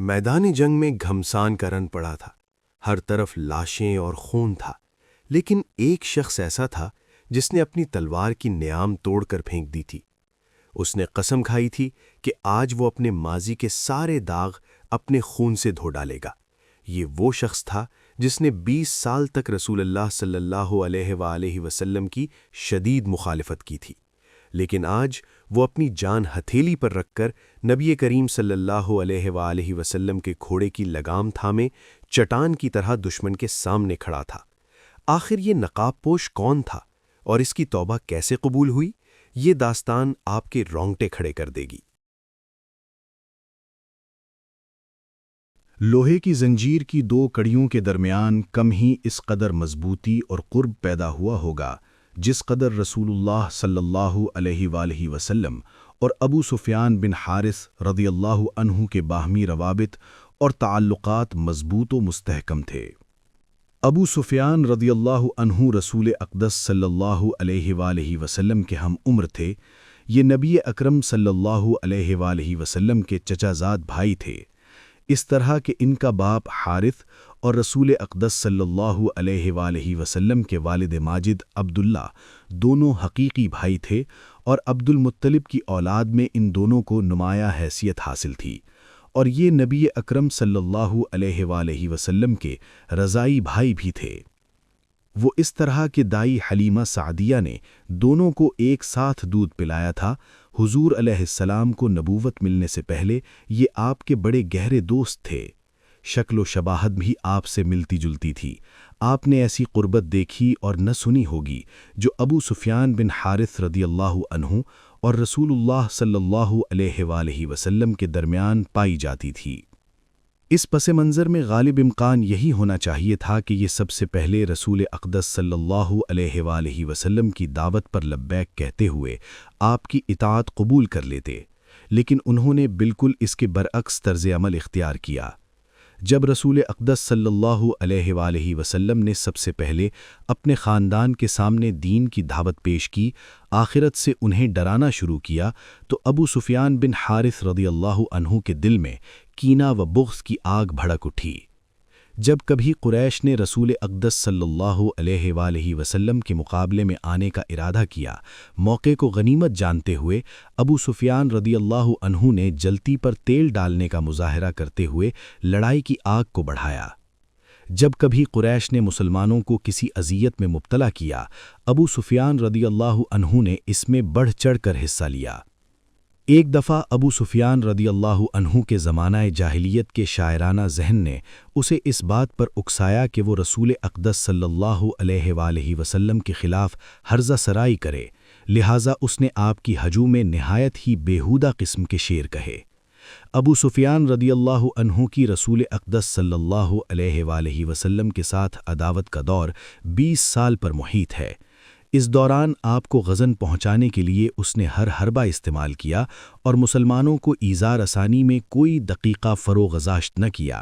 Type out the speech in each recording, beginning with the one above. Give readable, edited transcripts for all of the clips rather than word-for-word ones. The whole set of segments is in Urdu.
میدان جنگ میں گھمسان کا رن پڑا تھا، ہر طرف لاشیں اور خون تھا، لیکن ایک شخص ایسا تھا جس نے اپنی تلوار کی نیام توڑ کر پھینک دی تھی۔ اس نے قسم کھائی تھی کہ آج وہ اپنے ماضی کے سارے داغ اپنے خون سے دھو ڈالے گا۔ یہ وہ شخص تھا جس نے 20 سال تک رسول اللہ صلی اللہ علیہ وآلہ وسلم کی شدید مخالفت کی تھی، لیکن آج وہ اپنی جان ہتھیلی پر رکھ کر نبی کریم صلی اللہ علیہ وآلہ وسلم کے گھوڑے کی لگام تھامے چٹان کی طرح دشمن کے سامنے کھڑا تھا۔ آخر یہ نقاب پوش کون تھا اور اس کی توبہ کیسے قبول ہوئی؟ یہ داستان آپ کے رونگٹے کھڑے کر دے گی۔ لوہے کی زنجیر کی دو کڑیوں کے درمیان کم ہی اس قدر مضبوطی اور قرب پیدا ہوا ہوگا جس قدر رسول اللہ صلی اللہ علیہ وآلہ وسلم اور ابو سفیان بن حارث رضی اللہ عنہ کے باہمی روابط اور تعلقات مضبوط و مستحکم تھے۔ ابو سفیان رضی اللہ عنہ رسول اقدس صلی اللہ علیہ وآلہ وسلم کے ہم عمر تھے۔ یہ نبی اکرم صلی اللہ علیہ وآلہ وسلم کے چچا زاد بھائی تھے، اس طرح کہ ان کا باپ حارث اور رسول اقدس صلی اللہ علیہ وآلہ وسلم کے والد ماجد عبداللہ دونوں حقیقی بھائی تھے، اور عبد المطلب کی اولاد میں ان دونوں کو نمایاں حیثیت حاصل تھی، اور یہ نبی اکرم صلی اللہ علیہ وآلہ وسلم کے رضائی بھائی بھی تھے۔ وہ اس طرح کہ دائی حلیمہ سعدیہ نے دونوں کو ایک ساتھ دودھ پلایا تھا۔ حضور علیہ السلام کو نبوت ملنے سے پہلے یہ آپ کے بڑے گہرے دوست تھے۔ شکل و شباہت بھی آپ سے ملتی جلتی تھی۔ آپ نے ایسی قربت دیکھی اور نہ سنی ہوگی جو ابو سفیان بن حارث رضی اللہ عنہ اور رسول اللہ صلی اللہ علیہ وآلہ وسلم کے درمیان پائی جاتی تھی۔ اس پس منظر میں غالب امکان یہی ہونا چاہیے تھا کہ یہ سب سے پہلے رسول اقدس صلی اللہ علیہ وآلہ وسلم کی دعوت پر لبیک کہتے ہوئے آپ کی اطاعت قبول کر لیتے، لیکن انہوں نے بالکل اس کے برعکس طرز عمل اختیار کیا۔ جب رسول اقدس صلی اللہ علیہ وآلہ وسلم نے سب سے پہلے اپنے خاندان کے سامنے دین کی دعوت پیش کی، آخرت سے انہیں ڈرانا شروع کیا، تو ابو سفیان بن حارث رضی اللہ عنہ کے دل میں کینہ و بغض کی آگ بھڑک اٹھی۔ جب کبھی قریش نے رسول اقدس صلی اللہ علیہ وآلہ وسلم کے مقابلے میں آنے کا ارادہ کیا، موقع کو غنیمت جانتے ہوئے ابو سفیان رضی اللہ عنہ نے جلتی پر تیل ڈالنے کا مظاہرہ کرتے ہوئے لڑائی کی آگ کو بڑھایا۔ جب کبھی قریش نے مسلمانوں کو کسی اذیت میں مبتلا کیا، ابو سفیان رضی اللہ عنہ نے اس میں بڑھ چڑھ کر حصہ لیا۔ ایک دفعہ ابو سفیان رضی اللہ عنہ کے زمانہ جاہلیت کے شاعرانہ ذہن نے اسے اس بات پر اکسایا کہ وہ رسول اقدس صلی اللہ علیہ وآلہ وسلم کے خلاف ہرزہ سرائی کرے، لہٰذا اس نے آپ کی ہجوم میں نہایت ہی بیہودہ قسم کے شعر کہے۔ ابو سفیان رضی اللہ عنہ کی رسول اقدس صلی اللہ علیہ وآلہ وسلم کے ساتھ عداوت کا دور 20 سال پر محیط ہے۔ اس دوران آپ کو غضن پہنچانے کے لیے اس نے ہر حربہ استعمال کیا اور مسلمانوں کو ایذا رسانی میں کوئی دقیقہ فروغ گذاشت نہ کیا۔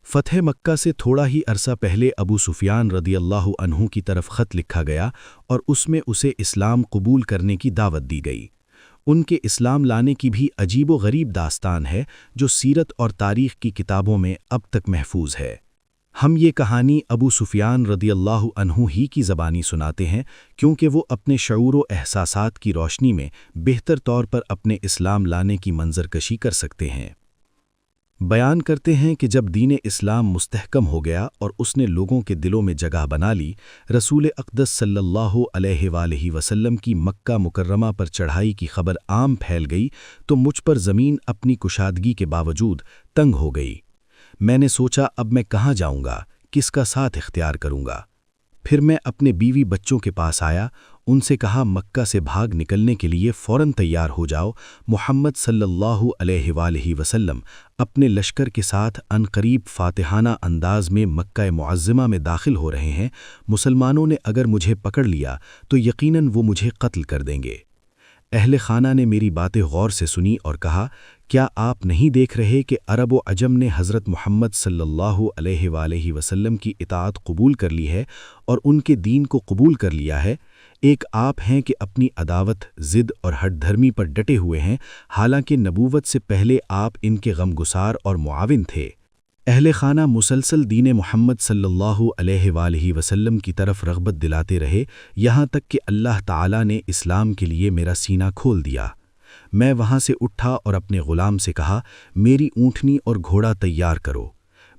فتح مکہ سے تھوڑا ہی عرصہ پہلے ابو سفیان رضی اللہ عنہ کی طرف خط لکھا گیا اور اس میں اسے اسلام قبول کرنے کی دعوت دی گئی۔ ان کے اسلام لانے کی بھی عجیب و غریب داستان ہے جو سیرت اور تاریخ کی کتابوں میں اب تک محفوظ ہے۔ ہم یہ کہانی ابو سفیان رضی اللہ عنہ ہی کی زبانی سناتے ہیں کیونکہ وہ اپنے شعور و احساسات کی روشنی میں بہتر طور پر اپنے اسلام لانے کی منظر کشی کر سکتے ہیں۔ بیان کرتے ہیں کہ جب دین اسلام مستحکم ہو گیا اور اس نے لوگوں کے دلوں میں جگہ بنا لی، رسول اقدس صلی اللہ علیہ وآلہ وسلم کی مکہ مکرمہ پر چڑھائی کی خبر عام پھیل گئی تو مجھ پر زمین اپنی کشادگی کے باوجود تنگ ہو گئی۔ میں نے سوچا اب میں کہاں جاؤں گا، کس کا ساتھ اختیار کروں گا۔ پھر میں اپنے بیوی بچوں کے پاس آیا، ان سے کہا مکہ سے بھاگ نکلنے کے لیے فوراً تیار ہو جاؤ، محمد صلی اللہ علیہ وآلہ وسلم اپنے لشکر کے ساتھ عنقریب فاتحانہ انداز میں مکہ معظمہ میں داخل ہو رہے ہیں، مسلمانوں نے اگر مجھے پکڑ لیا تو یقیناً وہ مجھے قتل کر دیں گے۔ اہل خانہ نے میری باتیں غور سے سنی اور کہا کیا آپ نہیں دیکھ رہے کہ عرب و عجم نے حضرت محمد صلی اللہ علیہ وآلہ وسلم کی اطاعت قبول کر لی ہے اور ان کے دین کو قبول کر لیا ہے؟ ایک آپ ہیں کہ اپنی عداوت، ضد اور ہٹ دھرمی پر ڈٹے ہوئے ہیں، حالانکہ نبوت سے پہلے آپ ان کے غمگسار اور معاون تھے۔ اہل خانہ مسلسل دین محمد صلی اللہ علیہ وآلہ وسلم کی طرف رغبت دلاتے رہے، یہاں تک کہ اللہ تعالیٰ نے اسلام کے لیے میرا سینہ کھول دیا۔ میں وہاں سے اٹھا اور اپنے غلام سے کہا، میری اونٹنی اور گھوڑا تیار کرو۔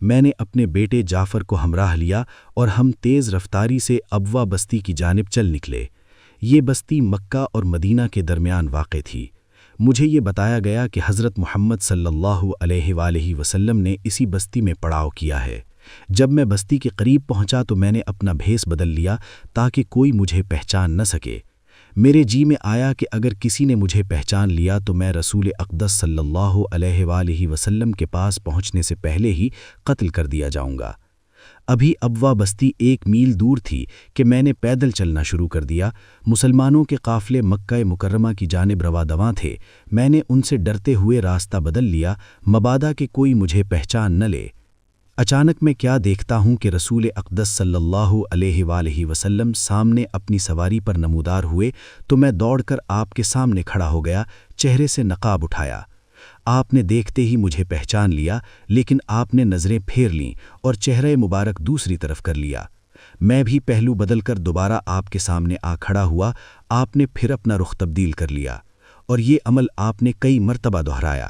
میں نے اپنے بیٹے جعفر کو ہمراہ لیا اور ہم تیز رفتاری سے ابوا بستی کی جانب چل نکلے۔ یہ بستی مکہ اور مدینہ کے درمیان واقع تھی۔ مجھے یہ بتایا گیا کہ حضرت محمد صلی اللہ علیہ وآلہ وسلم نے اسی بستی میں پڑاؤ کیا ہے۔ جب میں بستی کے قریب پہنچا تو میں نے اپنا بھیس بدل لیا تاکہ کوئی مجھے پہچان نہ سکے۔ میرے جی میں آیا کہ اگر کسی نے مجھے پہچان لیا تو میں رسول اقدس صلی اللہ علیہ وآلہ وسلم کے پاس پہنچنے سے پہلے ہی قتل کر دیا جاؤں گا۔ ابھی ابوا بستی 1 میل دور تھی کہ میں نے پیدل چلنا شروع کر دیا۔ مسلمانوں کے قافلے مکہ مکرمہ کی جانب رواں دواں تھے۔ میں نے ان سے ڈرتے ہوئے راستہ بدل لیا، مبادا کہ کوئی مجھے پہچان نہ لے۔ اچانک میں کیا دیکھتا ہوں کہ رسول اقدس صلی اللہ علیہ وآلہ وسلم سامنے اپنی سواری پر نمودار ہوئے تو میں دوڑ کر آپ کے سامنے کھڑا ہو گیا، چہرے سے نقاب اٹھایا۔ آپ نے دیکھتے ہی مجھے پہچان لیا، لیکن آپ نے نظریں پھیر لیں اور چہرہ مبارک دوسری طرف کر لیا۔ میں بھی پہلو بدل کر دوبارہ آپ کے سامنے آ کھڑا ہوا۔ آپ نے پھر اپنا رخ تبدیل کر لیا اور یہ عمل آپ نے کئی مرتبہ دہرایا۔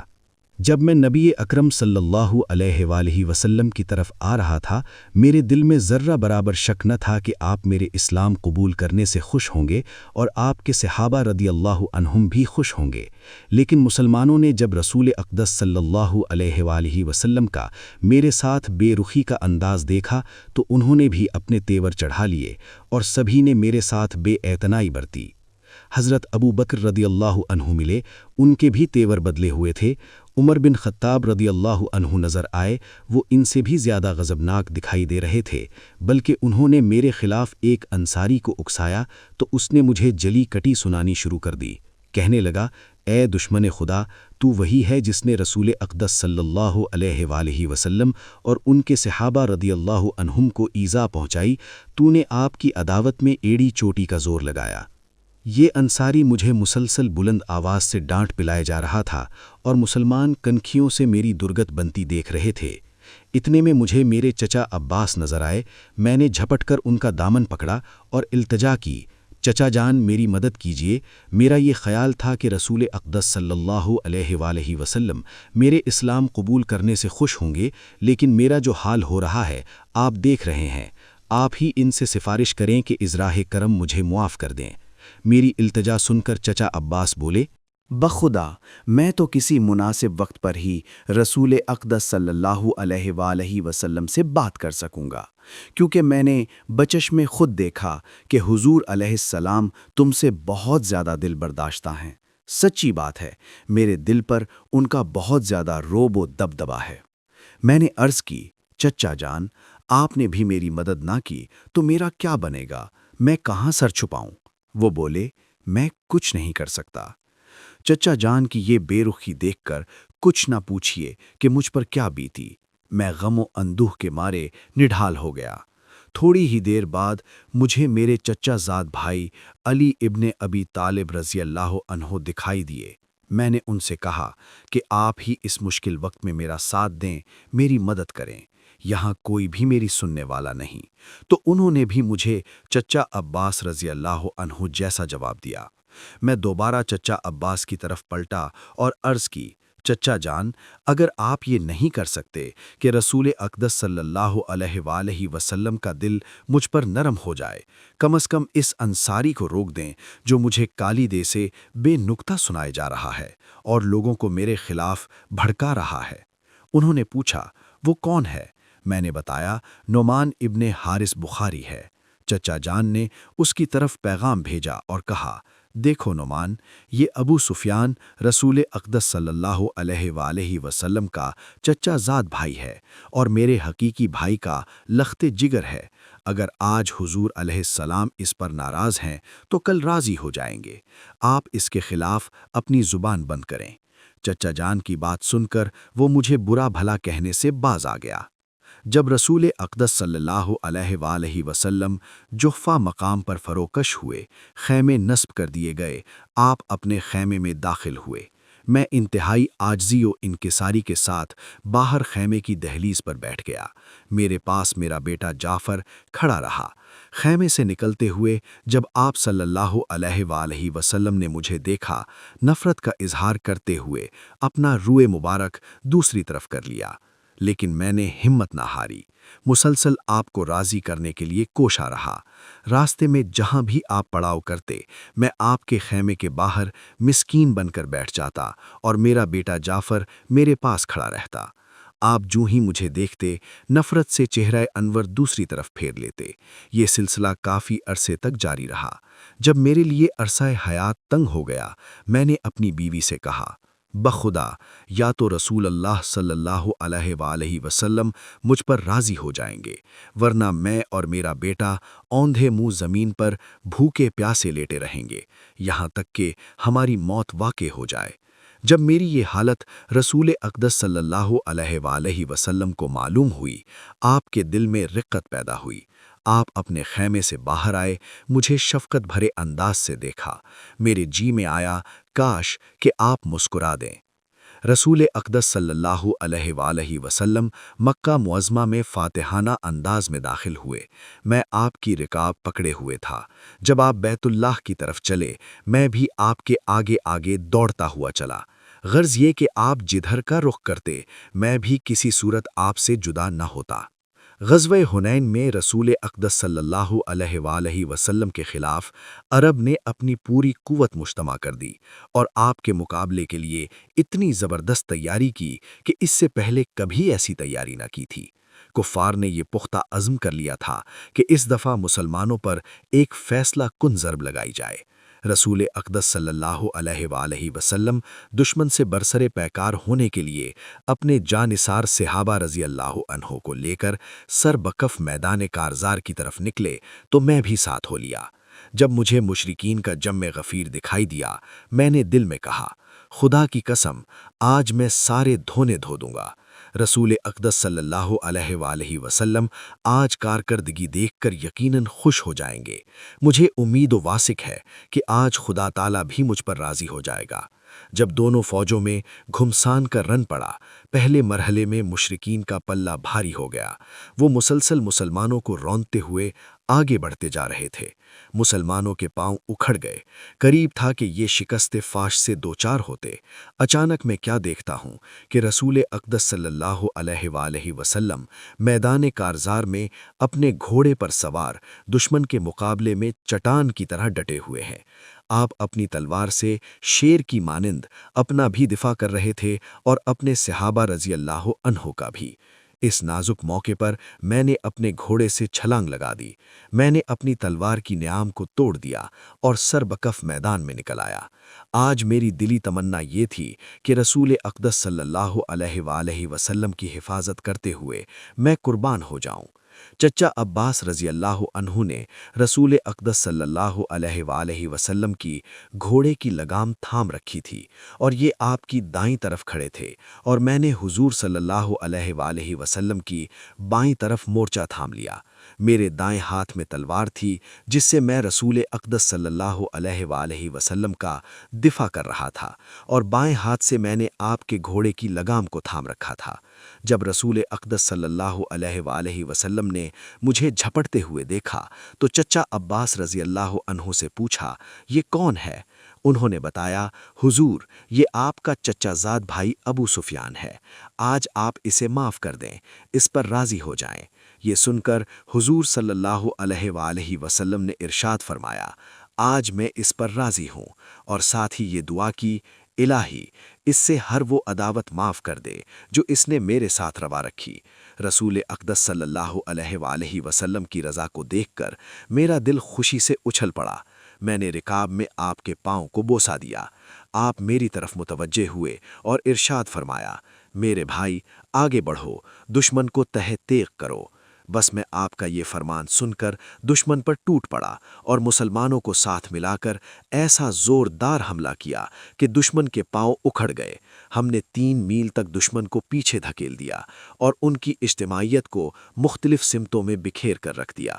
جب میں نبی اکرم صلی اللہ علیہ وآلہ وسلم کی طرف آ رہا تھا، میرے دل میں ذرہ برابر شک نہ تھا کہ آپ میرے اسلام قبول کرنے سے خوش ہوں گے اور آپ کے صحابہ رضی اللہ عنہم بھی خوش ہوں گے۔ لیکن مسلمانوں نے جب رسول اقدس صلی اللہ علیہ وآلہ وسلم کا میرے ساتھ بے رخی کا انداز دیکھا تو انہوں نے بھی اپنے تیور چڑھا لیے اور سبھی نے میرے ساتھ بے اعتنائی برتی۔ حضرت ابو بکر رضی اللہ عنہ ملے، ان کے بھی تیور بدلے ہوئے تھے۔ عمر بن خطاب رضی اللہ عنہ نظر آئے، وہ ان سے بھی زیادہ غضبناک دکھائی دے رہے تھے، بلکہ انہوں نے میرے خلاف ایک انصاری کو اکسایا تو اس نے مجھے جلی کٹی سنانی شروع کر دی۔ کہنے لگا، اے دشمن خدا، تو وہی ہے جس نے رسول اقدس صلی اللہ علیہ وآلہ وسلم اور ان کے صحابہ رضی اللہ عنہم کو ایذا پہنچائی، تو نے آپ کی عداوت میں ایڑی چوٹی کا زور لگایا۔ یہ انصاری مجھے مسلسل بلند آواز سے ڈانٹ پلائے جا رہا تھا اور مسلمان کنکھیوں سے میری درگت بنتی دیکھ رہے تھے۔ اتنے میں مجھے میرے چچا عباس نظر آئے۔ میں نے جھپٹ کر ان کا دامن پکڑا اور التجا کی، چچا جان میری مدد کیجیے۔ میرا یہ خیال تھا کہ رسول اقدس صلی اللہ علیہ وآلہ وسلم میرے اسلام قبول کرنے سے خوش ہوں گے، لیکن میرا جو حال ہو رہا ہے آپ دیکھ رہے ہیں۔ آپ ہی ان سے سفارش کریں کہ ازراہ کرم مجھے معاف کر دیں۔ میری التجا سن کر چچا عباس بولے، بخدا میں تو کسی مناسب وقت پر ہی رسول اقدس صلی اللہ علیہ وآلہ وسلم سے بات کر سکوں گا، کیونکہ میں نے بچش میں خود دیکھا کہ حضور علیہ السلام تم سے بہت زیادہ دل برداشتہ ہیں۔ سچی بات ہے، میرے دل پر ان کا بہت زیادہ روب و دبدبا ہے۔ میں نے عرض کی، چچا جان، آپ نے بھی میری مدد نہ کی تو میرا کیا بنے گا؟ میں کہاں سر چھپاؤں؟ وہ بولے، میں کچھ نہیں کر سکتا۔ چچا جان کی یہ بے رخی دیکھ کر کچھ نہ پوچھئے کہ مجھ پر کیا بیتی۔ میں غم و اندوہ کے مارے نڈھال ہو گیا۔ تھوڑی ہی دیر بعد مجھے میرے چچا زاد بھائی علی ابن ابی طالب رضی اللہ عنہ دکھائی دیے۔ میں نے ان سے کہا کہ آپ ہی اس مشکل وقت میں میرا ساتھ دیں، میری مدد کریں، یہاں کوئی بھی میری سننے والا نہیں۔ تو انہوں نے بھی مجھے چچا عباس رضی اللہ عنہ جیسا جواب دیا۔ میں دوبارہ چچا عباس کی طرف پلٹا اور عرض کی، چچا جان، اگر آپ یہ نہیں کر سکتے کہ رسول اقدس صلی اللہ علیہ وآلہ وسلم کا دل مجھ پر نرم ہو جائے، کم از کم اس انصاری کو روک دیں جو مجھے کالی دے سے بے نکتہ سنائے جا رہا ہے اور لوگوں کو میرے خلاف بھڑکا رہا ہے۔ انہوں نے پوچھا، وہ کون ہے؟ میں نے بتایا، نعمان ابن حارث بخاری ہے۔ چچا جان نے اس کی طرف پیغام بھیجا اور کہا، دیکھو نعمان، یہ ابو سفیان رسول اقدس صلی اللہ علیہ وآلہ وسلم کا چچا زاد بھائی ہے اور میرے حقیقی بھائی کا لخت جگر ہے۔ اگر آج حضور علیہ السلام اس پر ناراض ہیں تو کل راضی ہو جائیں گے۔ آپ اس کے خلاف اپنی زبان بند کریں۔ چچا جان کی بات سن کر وہ مجھے برا بھلا کہنے سے باز آ گیا۔ جب رسول اقدس صلی اللہ علیہ وآلہ وسلم جحفہ مقام پر فروکش ہوئے، خیمے نصب کر دیے گئے، آپ اپنے خیمے میں داخل ہوئے۔ میں انتہائی عاجزی و انکساری کے ساتھ باہر خیمے کی دہلیز پر بیٹھ گیا۔ میرے پاس میرا بیٹا جعفر کھڑا رہا۔ خیمے سے نکلتے ہوئے جب آپ صلی اللہ علیہ وآلہ وسلم نے مجھے دیکھا، نفرت کا اظہار کرتے ہوئے اپنا روئے مبارک دوسری طرف کر لیا، لیکن میں نے ہمت نہ ہاری، مسلسل آپ کو راضی کرنے کے لیے کوشاں رہا۔ راستے میں جہاں بھی آپ پڑاؤ کرتے، میں آپ کے خیمے کے باہر مسکین بن کر بیٹھ جاتا اور میرا بیٹا جعفر میرے پاس کھڑا رہتا۔ آپ جو ہی مجھے دیکھتے، نفرت سے چہرہ انور دوسری طرف پھیر لیتے۔ یہ سلسلہ کافی عرصے تک جاری رہا۔ جب میرے لیے عرصہ حیات تنگ ہو گیا، میں نے اپنی بیوی سے کہا، بخدا یا تو رسول اللہ صلی اللہ علیہ وآلہ وسلم مجھ پر راضی ہو جائیں گے، ورنہ میں اور میرا بیٹا اوندھے منہ زمین پر بھوکے پیاسے لیٹے رہیں گے، یہاں تک کہ ہماری موت واقع ہو جائے۔ جب میری یہ حالت رسول اقدس صلی اللہ علیہ وآلہ وسلم کو معلوم ہوئی، آپ کے دل میں رقت پیدا ہوئی۔ آپ اپنے خیمے سے باہر آئے، مجھے شفقت بھرے انداز سے دیکھا۔ میرے جی میں آیا کاش کہ آپ مسکرا دیں۔ رسول اقدس صلی اللہ علیہ وآلہ وسلم مکہ معظمہ میں فاتحانہ انداز میں داخل ہوئے۔ میں آپ کی رکاب پکڑے ہوئے تھا۔ جب آپ بیت اللہ کی طرف چلے، میں بھی آپ کے آگے آگے دوڑتا ہوا چلا۔ غرض یہ کہ آپ جدھر کا رخ کرتے، میں بھی کسی صورت آپ سے جدا نہ ہوتا۔ غزوہ حنین میں رسول اقدس صلی اللہ علیہ وآلہ وسلم کے خلاف عرب نے اپنی پوری قوت مجتمع کر دی اور آپ کے مقابلے کے لیے اتنی زبردست تیاری کی کہ اس سے پہلے کبھی ایسی تیاری نہ کی تھی۔ کفار نے یہ پختہ عزم کر لیا تھا کہ اس دفعہ مسلمانوں پر ایک فیصلہ کن ضرب لگائی جائے۔ رسول اقدس صلی اللہ علیہ وآلہ وسلم دشمن سے برسر پیکار ہونے کے لیے اپنے جانثار صحابہ رضی اللہ عنہ کو لے کر سر بکف میدان کارزار کی طرف نکلے تو میں بھی ساتھ ہو لیا۔ جب مجھے مشرکین کا جم غفیر دکھائی دیا، میں نے دل میں کہا، خدا کی قسم آج میں سارے دھونے دھو دوں گا۔ رسول اقدس صلی اللہ علیہ وآلہ وسلم آج کارکردگی دیکھ کر یقیناً خوش ہو جائیں گے۔ مجھے امید و واثق ہے کہ آج خدا تعالیٰ بھی مجھ پر راضی ہو جائے گا۔ جب دونوں فوجوں میں گھمسان کا رن پڑا، پہلے مرحلے میں مشرکین کا پلہ بھاری ہو گیا۔ وہ مسلسل مسلمانوں کو رونتے ہوئے آگے بڑھتے جا رہے تھے۔ مسلمانوں کے پاؤں اکھڑ گئے، قریب تھا کہ یہ شکست فاش سے دوچار ہوتے۔ اچانک میں کیا دیکھتا ہوں کہ رسول اقدس صلی اللہ علیہ وآلہ وسلم میدان کارزار میں اپنے گھوڑے پر سوار دشمن کے مقابلے میں چٹان کی طرح ڈٹے ہوئے ہیں۔ آپ اپنی تلوار سے شیر کی مانند اپنا بھی دفاع کر رہے تھے اور اپنے صحابہ رضی اللہ عنہ کا بھی۔ اس نازک موقع پر میں نے اپنے گھوڑے سے چھلانگ لگا دی۔ میں نے اپنی تلوار کی نیام کو توڑ دیا اور سر بکف میدان میں نکل آیا۔ آج میری دلی تمنا یہ تھی کہ رسول اقدس صلی اللہ علیہ وآلہ وسلم کی حفاظت کرتے ہوئے میں قربان ہو جاؤں۔ چچا عباس رضی اللہ عنہ نے رسول اقدس صلی اللہ علیہ وآلہ وسلم کی گھوڑے کی لگام تھام رکھی تھی اور یہ آپ کی دائیں طرف کھڑے تھے، اور میں نے حضور صلی اللہ علیہ وآلہ وسلم کی بائیں طرف مورچہ تھام لیا۔ میرے دائیں ہاتھ میں تلوار تھی جس سے میں رسول اقدس صلی اللہ علیہ وآلہ وسلم کا دفاع کر رہا تھا، اور بائیں ہاتھ سے میں نے آپ کے گھوڑے کی لگام کو تھام رکھا تھا۔ جب رسول اقدس صلی اللہ علیہ وآلہ وسلم نے مجھے جھپٹتے ہوئے دیکھا تو چچا عباس رضی اللہ عنہ سے پوچھا، یہ کون ہے؟ انہوں نے بتایا، حضور یہ آپ کا چچا زاد بھائی ابو سفیان ہے، آج آپ اسے معاف کر دیں، اس پر راضی ہو جائیں۔ یہ سن کر حضور صلی اللہ علیہ وآلہ وسلم نے ارشاد فرمایا، آج میں اس پر راضی ہوں، اور ساتھ ہی یہ دعا کی، الہی اس سے ہر وہ عداوت معاف کر دے جو اس نے میرے ساتھ روا رکھی۔ رسول اقدس صلی اللہ علیہ وآلہ وسلم کی رضا کو دیکھ کر میرا دل خوشی سے اچھل پڑا۔ میں نے رکاب میں آپ کے پاؤں کو بوسا دیا۔ آپ میری طرف متوجہ ہوئے اور ارشاد فرمایا، میرے بھائی آگے بڑھو، دشمن کو تہہ تیغ کرو۔ بس میں آپ کا یہ فرمان سن کر دشمن پر ٹوٹ پڑا اور مسلمانوں کو ساتھ ملا کر ایسا زوردار حملہ کیا کہ دشمن کے پاؤں اکھڑ گئے۔ ہم نے 3 میل تک دشمن کو پیچھے دھکیل دیا اور ان کی اجتماعیت کو مختلف سمتوں میں بکھیر کر رکھ دیا۔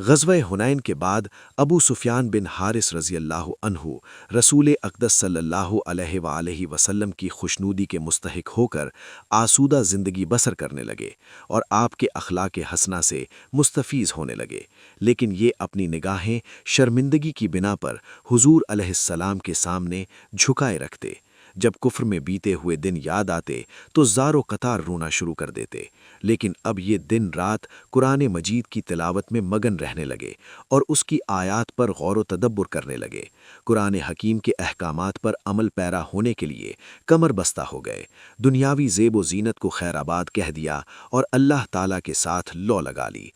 غزوہ حنین کے بعد ابو سفیان بن حارث رضی اللہ عنہ رسول اقدس صلی اللہ علیہ وآلہ وسلم کی خوشنودی کے مستحق ہو کر آسودہ زندگی بسر کرنے لگے اور آپ کے اخلاق حسنہ سے مستفیض ہونے لگے، لیکن یہ اپنی نگاہیں شرمندگی کی بنا پر حضور علیہ السلام کے سامنے جھکائے رکھتے۔ جب کفر میں بیتے ہوئے دن یاد آتے تو زار و قطار رونا شروع کر دیتے، لیکن اب یہ دن رات قرآن مجید کی تلاوت میں مگن رہنے لگے اور اس کی آیات پر غور و تدبر کرنے لگے۔ قرآن حکیم کے احکامات پر عمل پیرا ہونے کے لیے کمر بستہ ہو گئے، دنیاوی زیب و زینت کو خیر آباد کہہ دیا اور اللہ تعالیٰ کے ساتھ لو لگا لی۔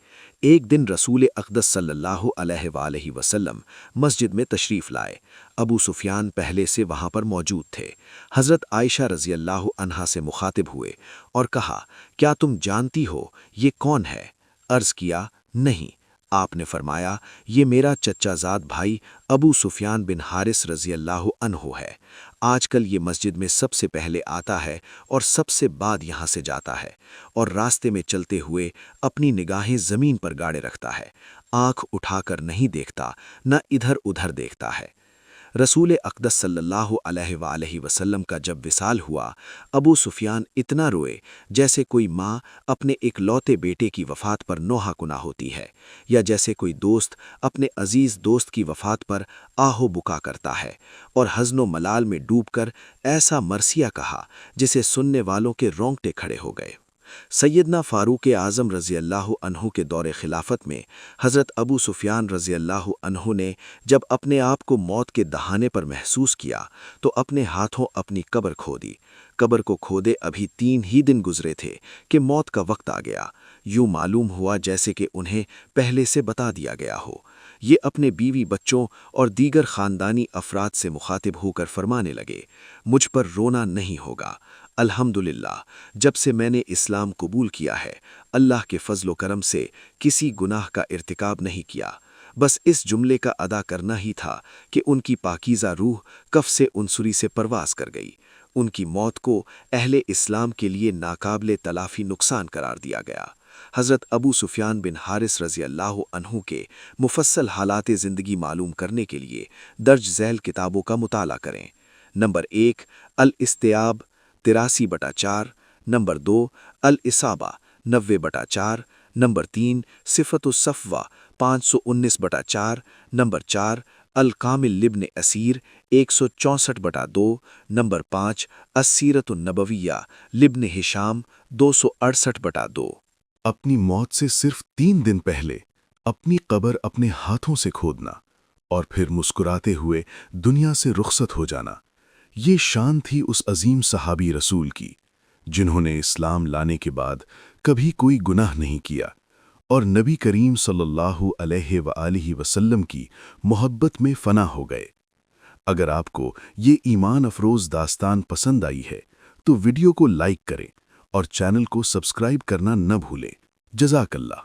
ایک دن رسول اقدس صلی اللہ علیہ وآلہ وسلم مسجد میں تشریف لائے۔ ابو سفیان پہلے سے وہاں پر موجود تھے۔ حضرت عائشہ رضی اللہ عنہا سے مخاطب ہوئے اور کہا، کیا تم جانتی ہو یہ کون ہے؟ عرض کیا، نہیں۔ آپ نے فرمایا، یہ میرا چچا زاد بھائی ابو سفیان بن حارث رضی اللہ عنہ ہے۔ آج کل یہ مسجد میں سب سے پہلے آتا ہے اور سب سے بعد یہاں سے جاتا ہے، اور راستے میں چلتے ہوئے اپنی نگاہیں زمین پر گاڑے رکھتا ہے، آنکھ اٹھا کر نہیں دیکھتا، نہ ادھر ادھر دیکھتا ہے۔ رسول اقدس صلی اللہ علیہ وآلہ وسلم کا جب وصال ہوا، ابو سفیان اتنا روئے جیسے کوئی ماں اپنے اکلوتے بیٹے کی وفات پر نوحہ کنا ہوتی ہے، یا جیسے کوئی دوست اپنے عزیز دوست کی وفات پر آہ و بکا کرتا ہے، اور حزن و ملال میں ڈوب کر ایسا مرثیہ کہا جسے سننے والوں کے رونگٹے کھڑے ہو گئے۔ سیدنا فاروق اعظم رضی اللہ عنہ کے دور خلافت میں حضرت ابو سفیان رضی اللہ عنہ نے جب اپنے آپ کو موت کے دہانے پر محسوس کیا تو اپنے ہاتھوں اپنی قبر کھودی۔ قبر کو کھودے ابھی 3 ہی دن گزرے تھے کہ موت کا وقت آ گیا، یوں معلوم ہوا جیسے کہ انہیں پہلے سے بتا دیا گیا ہو۔ یہ اپنے بیوی بچوں اور دیگر خاندانی افراد سے مخاطب ہو کر فرمانے لگے، مجھ پر رونا نہیں ہوگا۔ الحمدللہ، جب سے میں نے اسلام قبول کیا ہے، اللہ کے فضل و کرم سے کسی گناہ کا ارتکاب نہیں کیا، بس اس جملے کا ادا کرنا ہی تھا کہ ان کی پاکیزہ روح کف سے عنصری سے پرواز کر گئی۔ ان کی موت کو اہل اسلام کے لیے ناقابل تلافی نقصان قرار دیا گیا۔ حضرت ابو سفیان بن حارث رضی اللہ عنہ کے مفصل حالات زندگی معلوم کرنے کے لیے درج ذیل کتابوں کا مطالعہ کریں۔ نمبر 1، الاستیاب 83/4، نمبر 2، الاصابہ 90/4، نمبر 3، صفت الصفوہ 519/4، نمبر 4، الکامل لابن اسیر 164/2، نمبر 5، السیرۃ النبویہ لابن ہشام 268/2۔ اپنی موت سے صرف 3 دن پہلے اپنی قبر اپنے ہاتھوں سے کھودنا اور پھر مسکراتے ہوئے دنیا سے رخصت ہو جانا، یہ شان تھی اس عظیم صحابی رسول کی، جنہوں نے اسلام لانے کے بعد کبھی کوئی گناہ نہیں کیا اور نبی کریم صلی اللہ علیہ وآلہ وسلم کی محبت میں فنا ہو گئے۔ اگر آپ کو یہ ایمان افروز داستان پسند آئی ہے تو ویڈیو کو لائک کریں اور چینل کو سبسکرائب کرنا نہ بھولیں۔ جزاک اللہ۔